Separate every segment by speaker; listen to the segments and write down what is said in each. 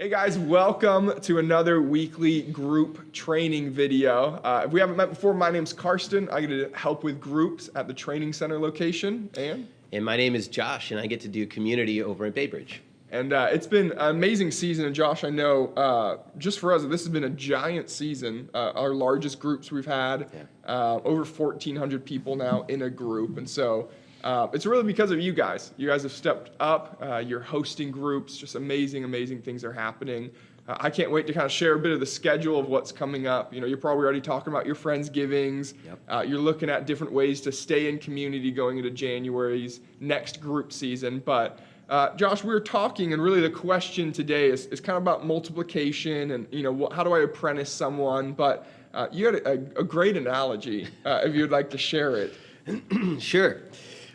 Speaker 1: Hey guys, welcome to another weekly group training video. If we haven't met before, my name's Karsten. I get to help with groups at the training center location.
Speaker 2: And my name is Josh, and I get to do community over at Bay Bridge.
Speaker 1: And it's been an amazing season. And Josh, I know just for us, this has been a giant season. Our largest groups we've had, over 1,400 people now in a group. And so it's really because of you guys. You guys have stepped up. You're hosting groups. Just amazing things are happening. I can't wait to kind of share a bit of the schedule of what's coming up. You know, you're probably already talking about your Friendsgivings. Yep. You're looking at different ways to stay in community going into January's next group season. But Josh, we were talking, and really the question today is kind of about multiplication and, you know, how do I apprentice someone? But you had a great analogy, if you'd like to share it.
Speaker 2: Sure.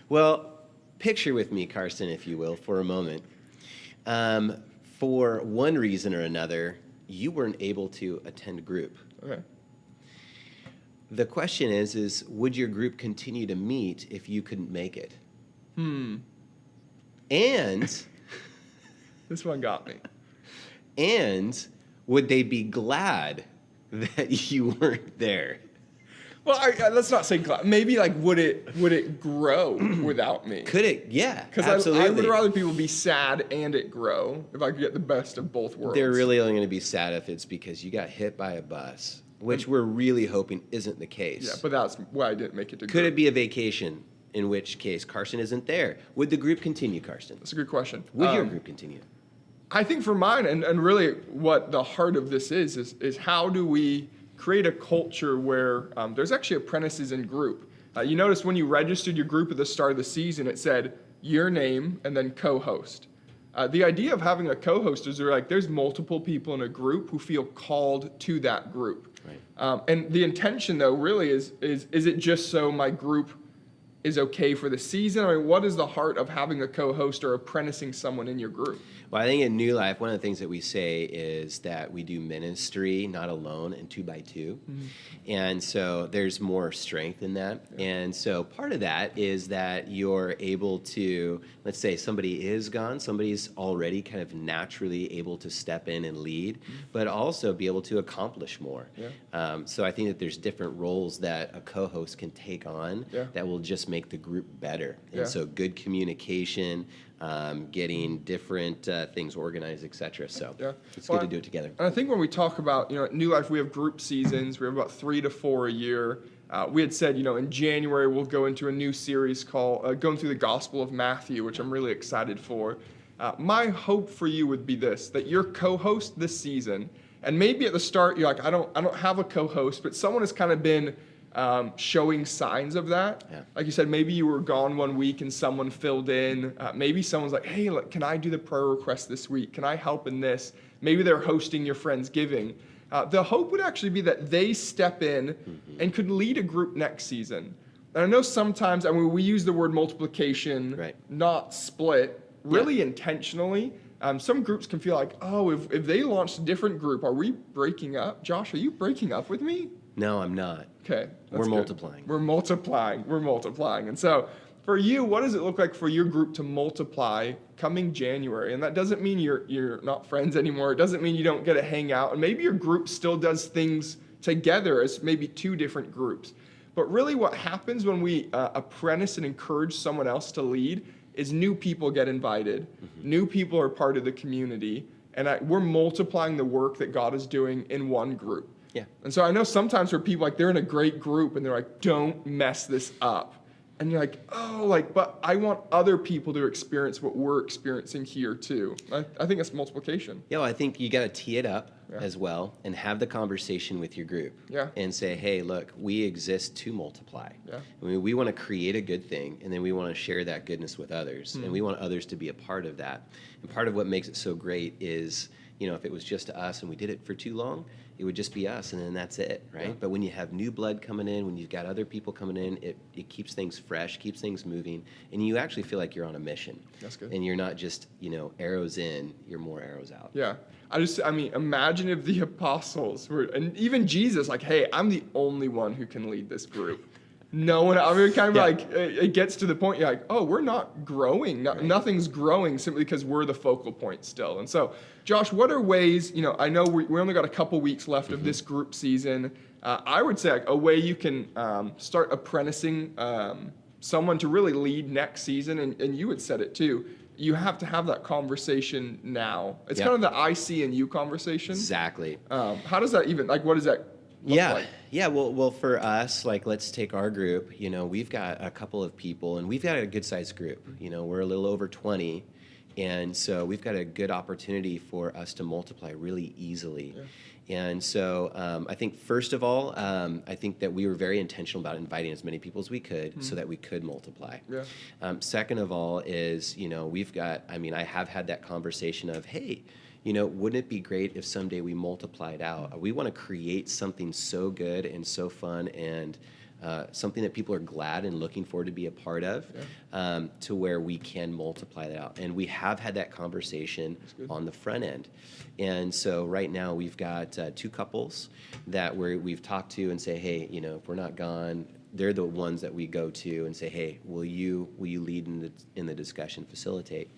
Speaker 2: Well, picture with me, Karsten, if you will, for a moment. For one reason or another, you weren't able to attend group.
Speaker 1: Okay.
Speaker 2: The question is would your group continue to meet if you couldn't make it? And
Speaker 1: this one got me.
Speaker 2: And would they be glad that you weren't there?
Speaker 1: Well, let's not say glad. Maybe like would it grow without me?
Speaker 2: Could it? Yeah,
Speaker 1: because
Speaker 2: absolutely.
Speaker 1: I would rather people be sad and it grow if I could get the best of both worlds.
Speaker 2: They're really only going to be sad if it's because you got hit by a bus, which we're really hoping isn't the case.
Speaker 1: Yeah, but that's why I didn't make it to group.
Speaker 2: Could it be a vacation? In which case, Karsten isn't there. Would the group continue, Karsten?
Speaker 1: That's a good question.
Speaker 2: Would your group continue?
Speaker 1: I think for mine, and really what the heart of this is how do we create a culture where there's actually apprentices in group. You notice when you registered your group at the start of the season, it said your name and then co-host. The idea of having a co-host is there's multiple people in a group who feel called to that group.
Speaker 2: Right.
Speaker 1: And the intention, though, really is it just so my group is okay for the season? I mean, what is the heart of having a co-host or apprenticing someone in your group?
Speaker 2: Well, I think in New Life, one of the things that we say is that we do ministry, not alone, and 2 by 2. Mm-hmm. And so there's more strength in that. Yeah. And so part of that is that you're able to, let's say somebody is gone, somebody's already kind of naturally able to step in and lead, but also be able to accomplish more. Yeah. So I think that there's different roles that a co-host can take on that will just make the group better. And so good communication, getting different things organized, etc. So it's good to do it together.
Speaker 1: And I think when we talk about, at New Life, we have group seasons. We have about 3 to 4 a year. We had said, in January, we'll go into a new series called Going Through the Gospel of Matthew, which I'm really excited for. My hope for you would be this, that your co-host this season, and maybe at the start, you're like, I don't have a co-host, but someone has kind of been showing signs of that. Yeah. Like you said, maybe you were gone one week and someone filled in. Maybe someone's like, hey, look, can I do the prayer request this week? Can I help in this? Maybe they're hosting your Friendsgiving. The hope would actually be that they step in and could lead a group next season. And I know sometimes, we use the word multiplication, not split, really intentionally. Some groups can feel like, if they launched a different group, are we breaking up? Josh, are you breaking up with me?
Speaker 2: No, I'm not.
Speaker 1: Okay.
Speaker 2: We're multiplying.
Speaker 1: We're multiplying. And so for you, what does it look like for your group to multiply coming January? And that doesn't mean you're not friends anymore. It doesn't mean you don't get to hang out. And maybe your group still does things together as maybe 2 different groups. But really what happens when we apprentice and encourage someone else to lead is new people get invited. Mm-hmm. New people are part of the community. And we're multiplying the work that God is doing in one group.
Speaker 2: Yeah.
Speaker 1: And so I know sometimes for people, they're in a great group and they're like, don't mess this up. And you're like, but I want other people to experience what we're experiencing here too. I think it's multiplication.
Speaker 2: Yeah, well, I think you got to tee it up as well and have the conversation with your group.
Speaker 1: Yeah.
Speaker 2: And say, hey, look, we exist to multiply.
Speaker 1: Yeah.
Speaker 2: We want to create a good thing, and then we want to share that goodness with others, and we want others to be a part of that. And part of what makes it so great is, if it was just us and we did it for too long, it would just be us, and then that's it, right? Yeah. But when you have new blood coming in, when you've got other people coming in, it keeps things fresh, keeps things moving, and you actually feel like you're on a mission.
Speaker 1: That's good.
Speaker 2: And you're not just, arrows in, you're more arrows out.
Speaker 1: Yeah. Imagine if the apostles were, and even Jesus, hey, I'm the only one who can lead this group. no one, I mean, kind of
Speaker 2: Yeah.
Speaker 1: like, it gets to the point you're like, oh, we're not growing. Nothing's growing simply because we're the focal point still. And so, Josh, what are ways, I know we only got a couple weeks left of this group season. I would say like, a way you can start apprenticing someone to really lead next season, and you had said it too, you have to have that conversation now. It's
Speaker 2: Yep.
Speaker 1: kind of the I, see, and you conversation.
Speaker 2: Exactly.
Speaker 1: How does that even, like, what does that look like?
Speaker 2: Yeah. Well, for us, like, let's take our group. We've got a couple of people, and we've got a good sized group. We're a little over 20, and so we've got a good opportunity for us to multiply really easily.
Speaker 1: Yeah.
Speaker 2: And so I think first of all, I think that we were very intentional about inviting as many people as we could so that we could multiply.
Speaker 1: Yeah.
Speaker 2: Second of all is, we've got, I have had that conversation of, hey, wouldn't it be great if someday we multiplied out? We want to create something so good and so fun and something that people are glad and looking forward to be a part of, to where we can multiply that out. And we have had that conversation on the front end. And so right now we've got 2 couples that we've talked to and say, hey, if we're not gone, they're the ones that we go to and say, hey, will you lead in the discussion, facilitate,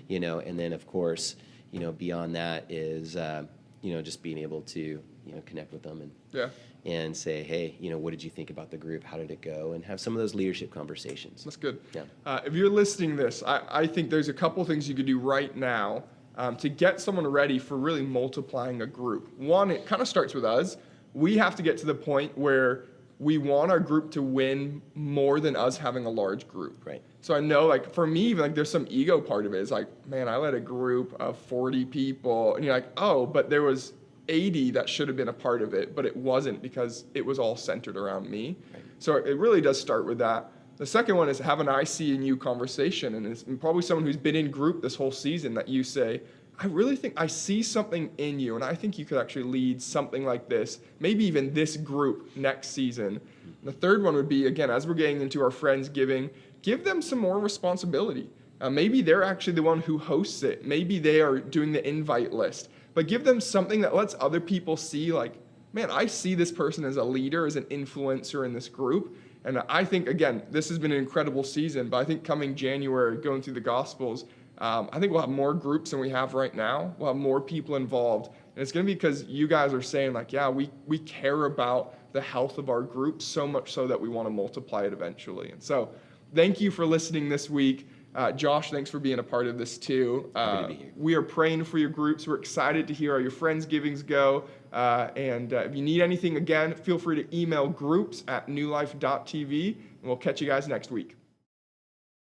Speaker 2: and then of course, beyond that is, just being able to, connect with them and say, hey, what did you think about the group? How did it go? And have some of those leadership conversations.
Speaker 1: That's good.
Speaker 2: Yeah.
Speaker 1: If you're listening to this, I think there's a couple things you could do right now to get someone ready for really multiplying a group. One, it kind of starts with us. We have to get to the point where we want our group to win more than us having a large group.
Speaker 2: Right.
Speaker 1: So I know, like, for me, even, like, there's some ego part of it. It's like, man, I led a group of 40 people, and you're like, oh, but there was 80 that should have been a part of it, but it wasn't because it was all centered around me.
Speaker 2: Right.
Speaker 1: So it really does start with that. The second one is have an I, see, and you conversation, and it's probably someone who's been in group this whole season that you say, I really think I see something in you, and I think you could actually lead something like this, maybe even this group next season. The third one would be, again, as we're getting into our Friendsgiving, give them some more responsibility. Maybe they're actually the one who hosts it. Maybe they are doing the invite list. But give them something that lets other people see, like, man, I see this person as a leader, as an influencer in this group. And I think, again, this has been an incredible season, but I think coming January, going through the Gospels, I think we'll have more groups than we have right now. We'll have more people involved. And it's going to be because you guys are saying, like, yeah, we care about the health of our group so much so that we want to multiply it eventually. And so thank you for listening this week. Josh, thanks for being a part of this too.
Speaker 2: Happy to be here.
Speaker 1: We are praying for your groups. We're excited to hear how your Friendsgivings go. And if you need anything, again, feel free to email groups@newlife.tv, and we'll catch you guys next week.